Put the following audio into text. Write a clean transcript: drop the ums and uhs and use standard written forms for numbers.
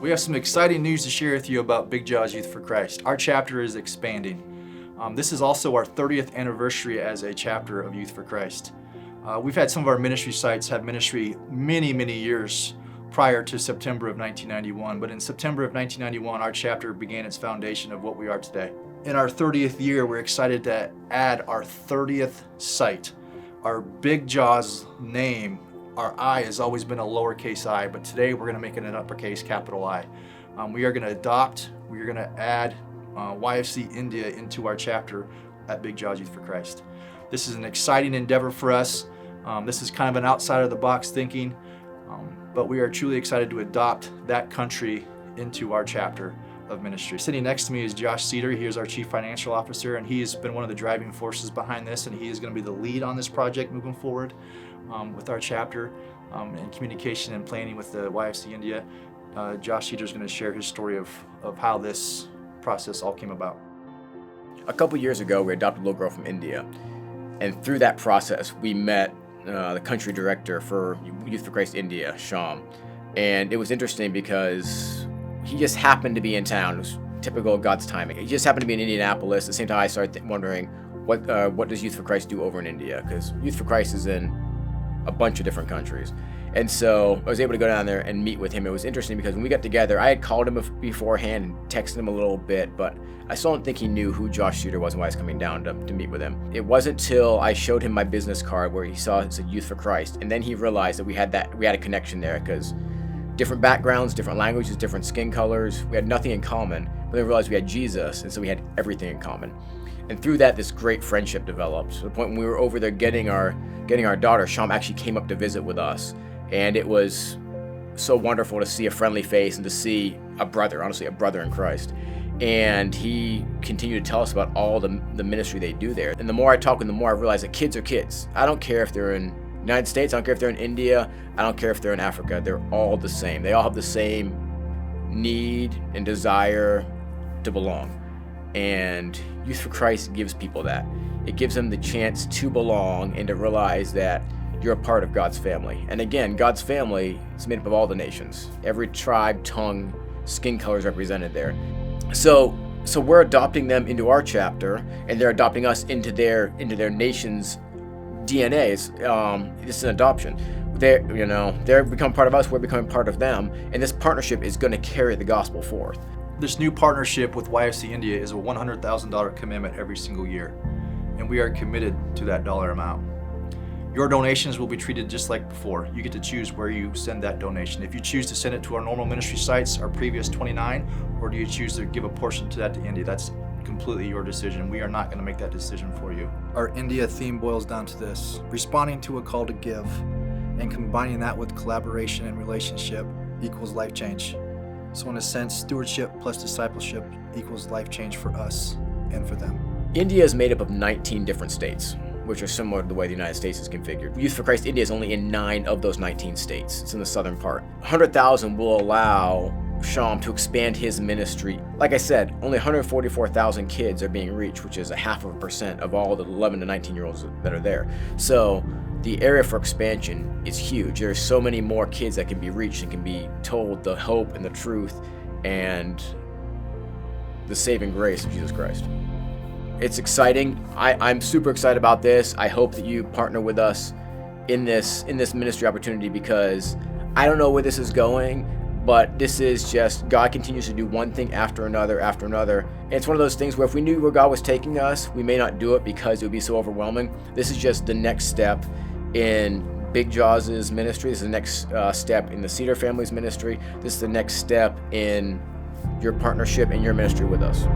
We have some exciting news to share with you about Big Jaws Youth for Christ. Our chapter is expanding. This is also our 30th anniversary as a chapter of Youth for Christ. We've had some of our ministry sites have ministry many years prior to September of 1991, but in September of 1991, our chapter began its foundation of what we are today. In our 30th year, we're excited to add our 30th site. Our Big Jaws name, our I has always been a lowercase I, but today we're going to make it an uppercase capital I. We are going to add YFC India into our chapter at Big Jaws Youth for Christ. This is an exciting endeavor for us. This is kind of an outside of the box thinking, but we are truly excited to adopt that country into our chapter of ministry. Sitting next to me is Josh Cedar. He is our Chief Financial Officer, and he has been one of the driving forces behind this, and he is going to be the lead on this project moving forward with our chapter and communication and planning with the YFC India. Josh Cedar is going to share his story of how this process all came about. A couple years ago, we adopted a little girl from India, and through that process, we met the country director for Youth for Christ India, Sham, and it was interesting because he just happened to be in town. It was typical of God's timing. He just happened to be in Indianapolis. At the same time, I started wondering, what does Youth for Christ do over in India? Because Youth for Christ is in a bunch of different countries. And so I was able to go down there and meet with him. It was interesting because when we got together, I had called him beforehand and texted him a little bit, but I still don't think he knew who Josh Cedar was and why I was coming down to meet with him. It wasn't till I showed him my business card where he saw it said Youth for Christ, and then he realized that we had a connection there, because different backgrounds, different languages, different skin colors, we had nothing in common, but then we realized we had Jesus, and so we had everything in common. And through that, this great friendship developed, to the point when we were over there getting our daughter, Sham actually came up to visit with us. And it was so wonderful to see a friendly face and to see a brother, honestly, a brother in Christ. And he continued to tell us about all the ministry they do there. And the more I talk with him, the more I realize that kids are kids. I don't care if they're in the United States, I don't care if they're in India, I don't care if they're in Africa, they're all the same. They all have the same need and desire to belong. And Youth for Christ gives people that. It gives them the chance to belong and to realize that you're a part of God's family. And again, God's family is made up of all the nations. Every tribe, tongue, skin color is represented there. So we're adopting them into our chapter, and they're adopting us into their nation's DNAs. This is an adoption. They're becoming part of us, we're becoming part of them, and this partnership is going to carry the gospel forth. This new partnership with YFC India is a $100,000 commitment every single year, and we are committed to that dollar amount. Your donations will be treated just like before. You get to choose where you send that donation. If you choose to send it to our normal ministry sites, our previous 29, or do you choose to give a portion to that to India, that's completely your decision. We are not going to make that decision for you. Our India theme boils down to this: responding to a call to give, and combining that with collaboration and relationship equals life change. So in a sense, stewardship plus discipleship equals life change for us and for them. India is made up of 19 different states, which are similar to the way the United States is configured. Youth for Christ India is only in 9 of those 19 states. It's in the southern part. 100,000 will allow Sham to expand his ministry. Like I said, only 144,000 kids are being reached, which is 0.5% of all the 11 to 19-year-olds that are there. So the area for expansion is huge. There are so many more kids that can be reached and can be told the hope and the truth and the saving grace of Jesus Christ. It's exciting. I'm super excited about this. I hope that you partner with us in this ministry opportunity, because I don't know where this is going, but this is just, God continues to do one thing after another. And it's one of those things where if we knew where God was taking us, we may not do it because it would be so overwhelming. This is just the next step in Big Jaws' ministry. This is the next step in the Cedar family's ministry. This is the next step in your partnership and your ministry with us.